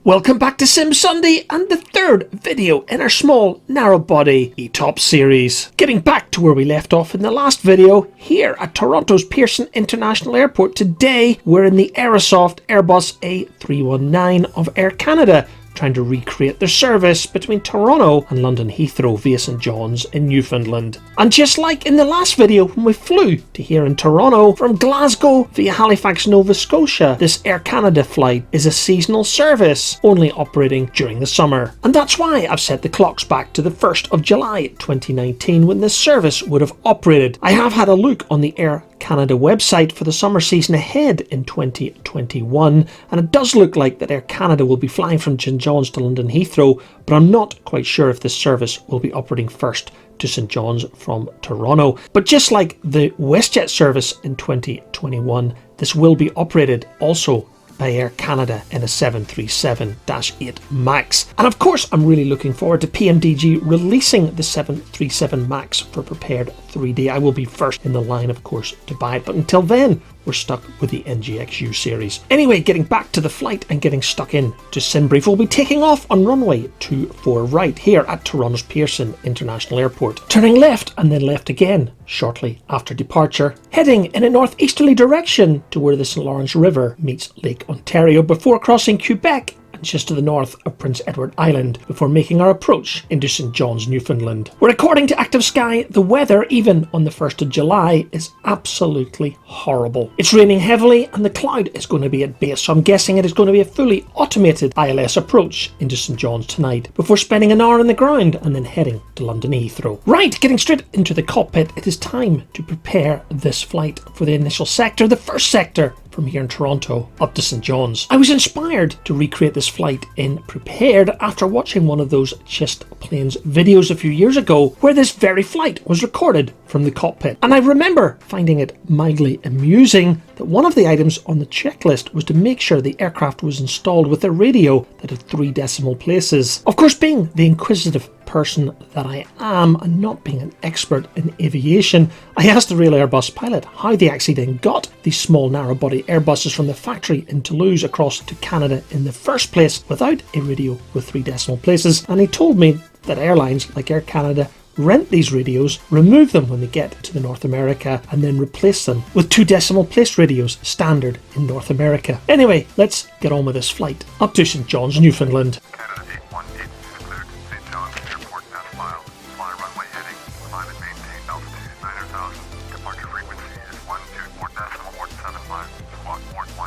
Welcome back to Sim Sunday and the third video in our Small Narrow Body ETOPS series. Getting back to where we left off in the last video, here at Toronto's Pearson International Airport. Today we're in the Aerosoft Airbus A319 of Air Canada, trying to recreate their service between Toronto and London Heathrow via St John's in Newfoundland. And just like in the last video when we flew to here in Toronto from Glasgow via Halifax, Nova Scotia, this Air Canada flight is a seasonal service, only operating during the summer. And that's why I've set the clocks back to the 1st of July 2019 when this service would have operated. I have had a look on the Air Canada website for the summer season ahead in 2021, and it does look like that Air Canada will be flying from St John's to London Heathrow, but I'm not quite sure if this service will be operating first to St John's from Toronto. But just like the WestJet service in 2021, this will be operated also by Air Canada in a 737-8 MAX. And of course, I'm really looking forward to PMDG releasing the 737 MAX for prepared 3D. I will be first in the line, of course, to buy it. But until then, we're stuck with the NGXU series. Anyway, getting back to the flight and getting stuck in to SimBrief, we'll be taking off on runway 24 right here at Toronto's Pearson International Airport, turning left and then left again shortly after departure, heading in a northeasterly direction to where the St Lawrence River meets Lake Ontario before crossing Quebec and just to the north of Prince Edward Island before making our approach into St John's, Newfoundland, where according to Active Sky, the weather even on the 1st of July is absolutely horrible. It's raining heavily and the cloud is going to be at base, so I'm guessing it is going to be a fully automated ILS approach into St John's tonight before spending an hour on the ground and then heading to London Heathrow. Right, getting straight into the cockpit, it is time to prepare this flight for the initial sector, the first sector from here in Toronto up to St John's. I was inspired to recreate this flight in Prepared after watching one of those Just Planes videos a few years ago where this very flight was recorded from the cockpit. And I remember finding it mildly amusing that one of the items on the checklist was to make sure the aircraft was installed with a radio that had 3 decimal places. Of course, being the inquisitive person that I am and not being an expert in aviation, I asked the real Airbus pilot how they actually then got these small narrow body Airbuses from the factory in Toulouse across to Canada in the first place without a radio with 3 decimal places, and he told me that airlines like Air Canada rent these radios, remove them when they get to North America, and then replace them with 2 decimal place radios standard in North America. Anyway, let's get on with this flight up to St John's, Newfoundland. Canada 818 declared St. John's Airport as filed. Fly runway heading, climb and maintain altitude 9,000. Departure frequency is 124.175. Squawk port 16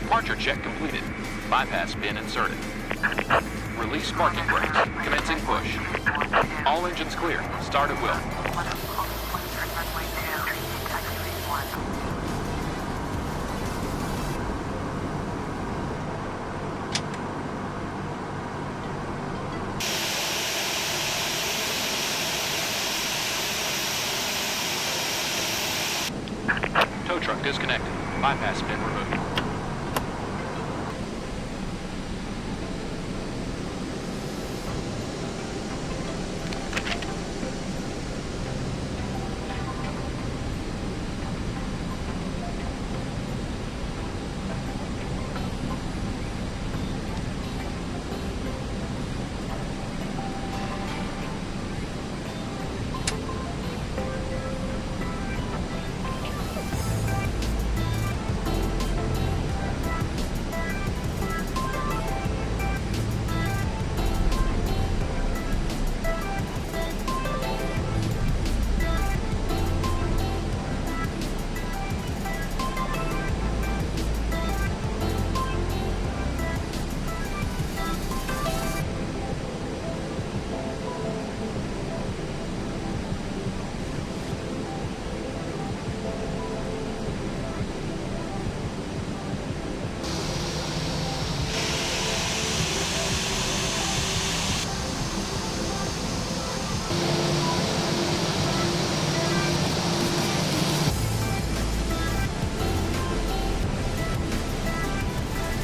Departure check completed. Bypass pin inserted. Release parking brakes. Commencing push. All engines clear. Start at will. Tow truck disconnected. Bypass pin removed.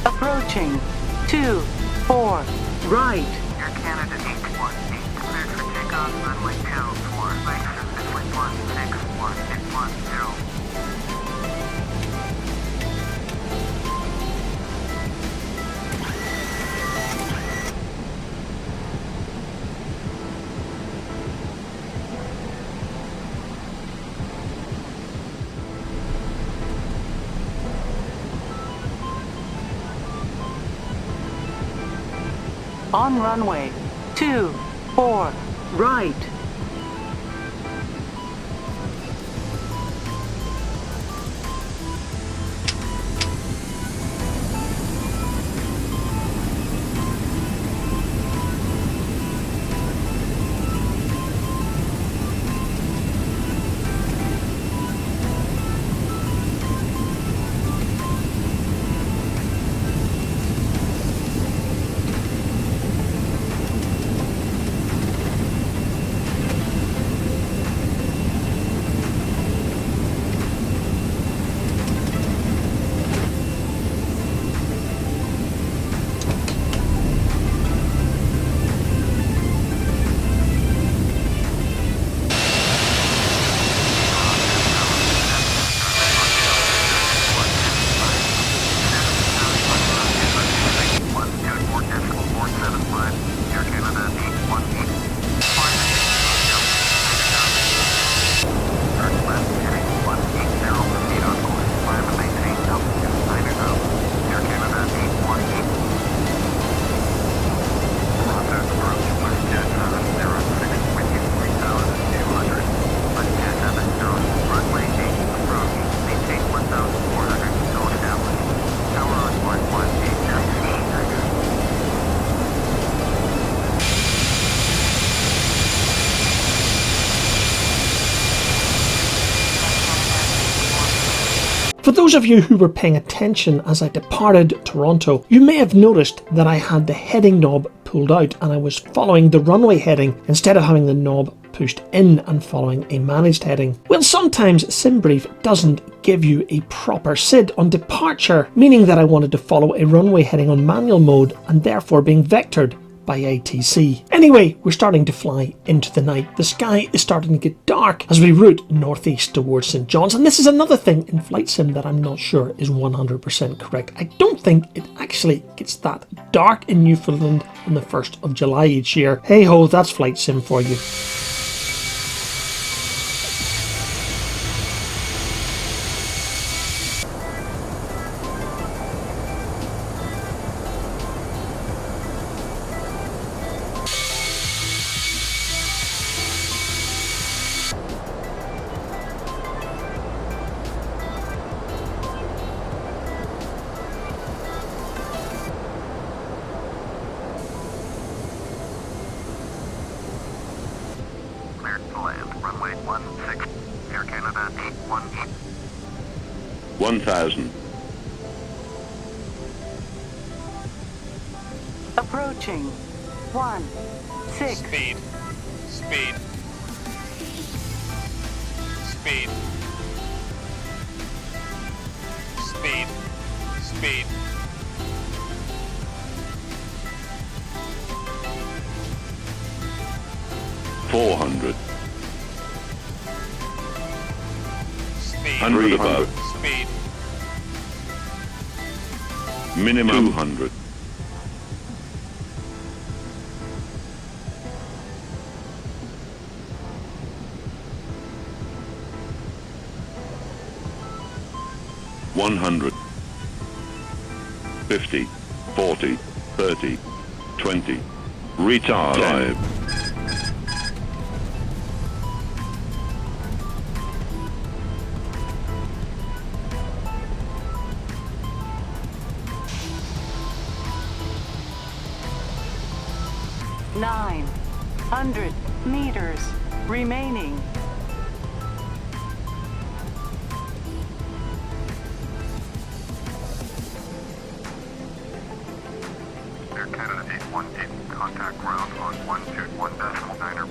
Approaching 24 right. Air Canada 818 cleared for takeoff runway 24. License is 16110. On runway 24, right. For those of you who were paying attention as I departed Toronto, you may have noticed that I had the heading knob pulled out and I was following the runway heading instead of having the knob pushed in and following a managed heading. Well, sometimes SimBrief doesn't give you a proper SID on departure, meaning that I wanted to follow a runway heading on manual mode and therefore being vectored by ATC. Anyway, we're starting to fly into the night. The sky is starting to get dark as we route northeast towards St. John's, and this is another thing in Flight Sim that I'm not sure is 100% correct. I don't think it actually gets that dark in Newfoundland on the 1st of July each year. Hey ho, that's Flight Sim for you. Cleared to land. Runway 16, Air Canada 818. 1000. Approaching 16. Speed. Speed. Speed. Speed. Speed. $400. Speed. 100 above. Speed. Minimum 200. $100. 50, 40, 30, 20. Retard. 900 meters remaining. Air Canada 818. Contact ground on 121.9er.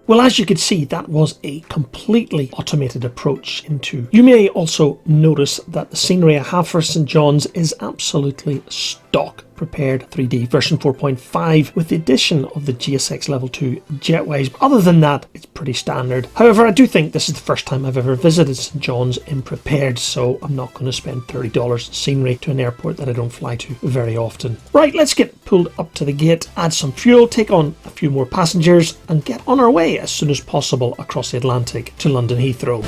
Well, as you could see, that was a completely automated approach into. You may also notice that the scenery I have for St. John's is absolutely stock prepared 3D version 4.5 with the addition of the GSX level 2 jetways. Other than that, it's pretty standard. However, I do think this is the first time I've ever visited St. John's in prepared, so I'm not going to spend $30 scenery to an airport that I don't fly to very often. Right, let's get pulled up to the gate, add some fuel, take on a few more passengers, and get on our way as soon as possible across the Atlantic to London Heathrow.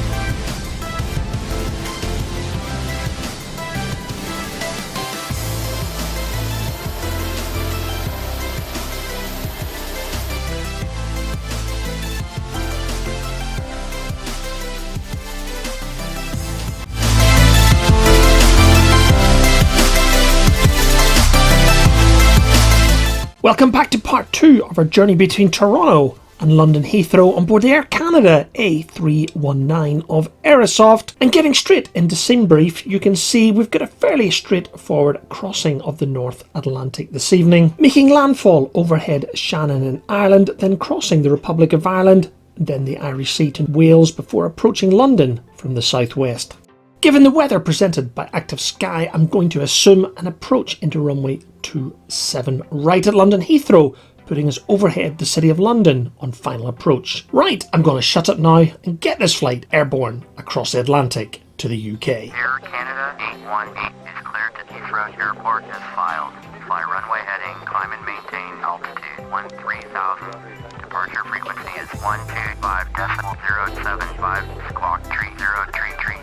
Welcome back to part 2 of our journey between Toronto and London Heathrow on board the Air Canada A319 of Aerosoft. And getting straight into scene brief, you can see we've got a fairly straightforward crossing of the North Atlantic this evening, making landfall overhead Shannon in Ireland, then crossing the Republic of Ireland, then the Irish Sea to Wales before approaching London from the southwest. Given the weather presented by active sky, I'm going to assume an approach into runway 27 right at London Heathrow, putting us overhead the City of London on final approach. Right, I'm going to shut it now and get this flight airborne across the Atlantic to the UK. Air Canada 818 is cleared to Heathrow Airport as filed. Fly runway heading, climb and maintain altitude 13,000. Departure frequency is 125.075, squawk 3033.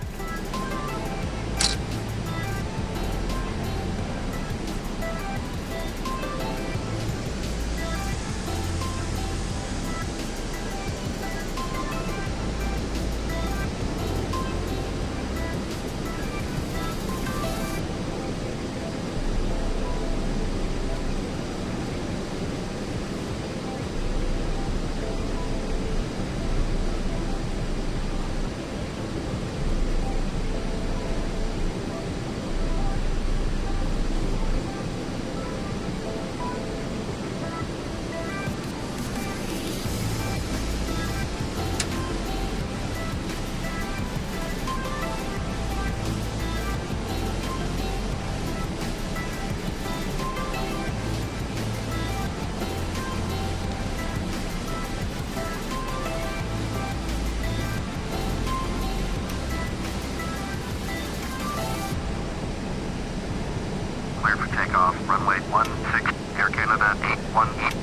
Clear for takeoff, runway 16, Air Canada 818.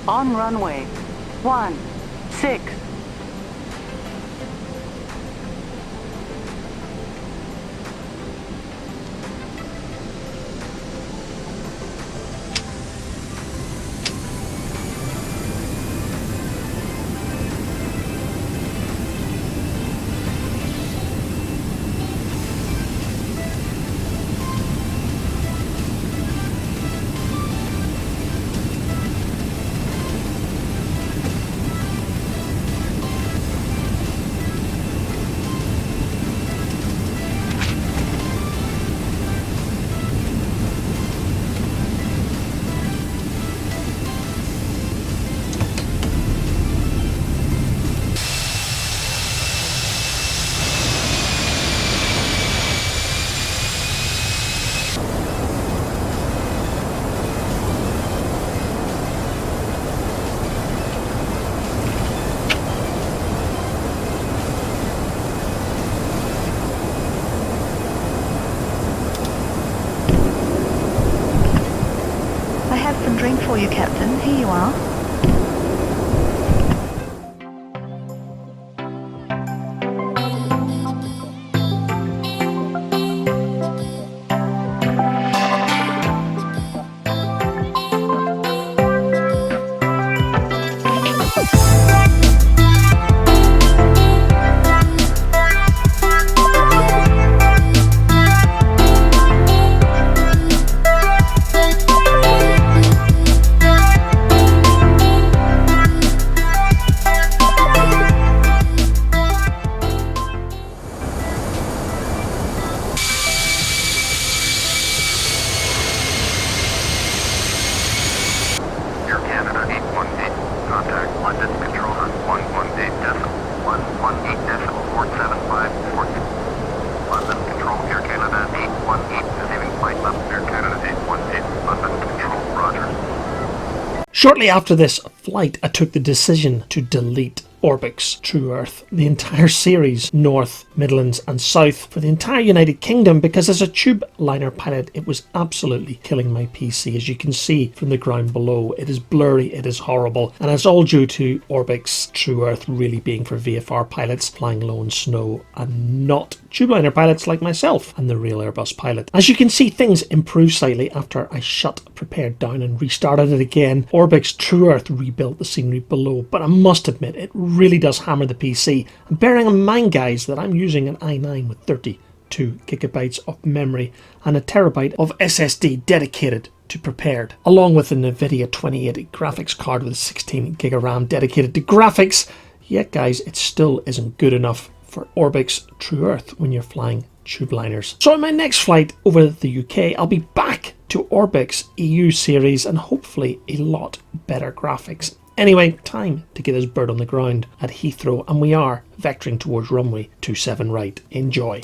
On runway 16. Drink for you, Captain. Here you are. Shortly after this flight, I took the decision to delete Orbx True Earth, the entire series, North, Midlands and South, for the entire United Kingdom, because as a tube liner pilot it was absolutely killing my PC. As you can see from the ground below, it is blurry, it is horrible, and it's all due to Orbx True Earth really being for VFR pilots flying low in snow and not tube liner pilots like myself and the real Airbus pilot. As you can see, things improved slightly after I shut Prepared down and restarted it again. Orbx True Earth rebuilt the scenery below, but I must admit it really does hammer the PC. And bearing in mind, guys, that I'm using an i9 with 32 gigabytes of memory and a terabyte of SSD dedicated to Prepared, along with an NVIDIA 2080 graphics card with 16 gig of RAM dedicated to graphics, yet guys, it still isn't good enough for Orbx True Earth when you're flying tube liners. So on my next flight over the UK, I'll be back to Orbx EU series and hopefully a lot better graphics. Anyway, time to get this bird on the ground at Heathrow, and we are vectoring towards runway 27 right. Enjoy.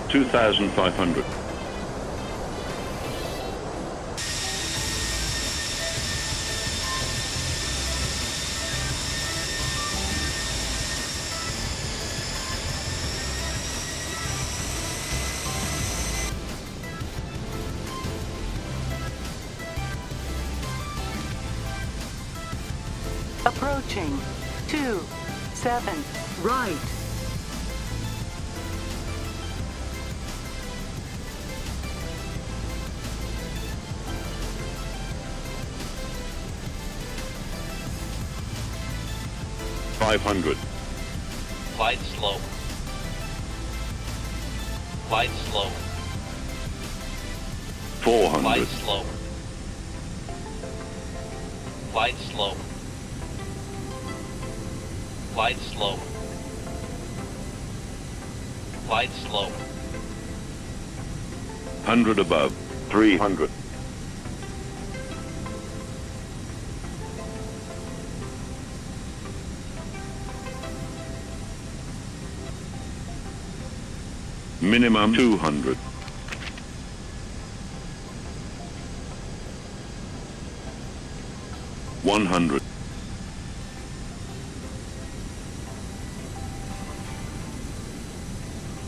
$2,500. Approaching 27 right. $500. Glide slow. Glide slow. $400. Glide slow. Glide slow. Glide slow. Glide slow. 100 above. 300. Minimum 200. $100.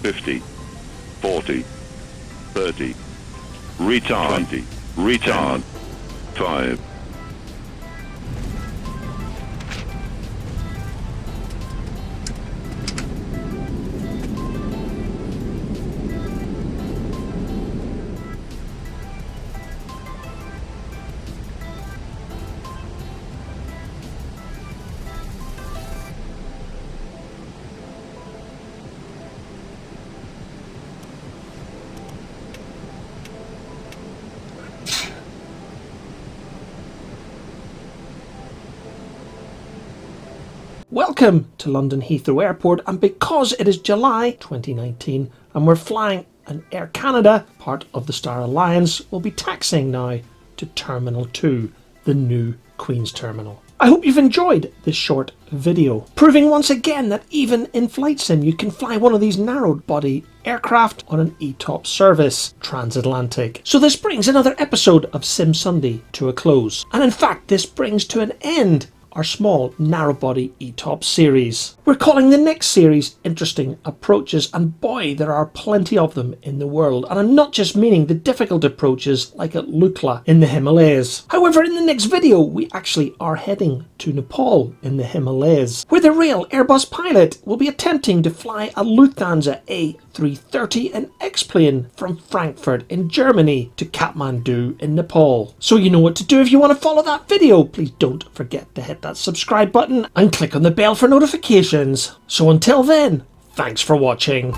$50. $40. $30. Retard. $20. Retard. 5. Welcome to London Heathrow Airport, and because it is July 2019 and we're flying an Air Canada, part of the Star Alliance, we'll be taxiing now to Terminal 2, the new Queen's Terminal. I hope you've enjoyed this short video, proving once again that even in flight sim you can fly one of these narrow body aircraft on an ETOPS service, transatlantic. So this brings another episode of Sim Sunday to a close, and in fact this brings to an end our small narrow body ETOPS series. We're calling the next series Interesting Approaches, and boy, there are plenty of them in the world, and I'm not just meaning the difficult approaches like at Lukla in the Himalayas. However, in the next video we actually are heading to Nepal in the Himalayas, where the real Airbus pilot will be attempting to fly a Lufthansa A330, an X-plane from Frankfurt in Germany to Kathmandu in Nepal. So you know what to do if you want to follow that video. Please don't forget to hit that subscribe button and click on the bell for notifications. So until then, thanks for watching.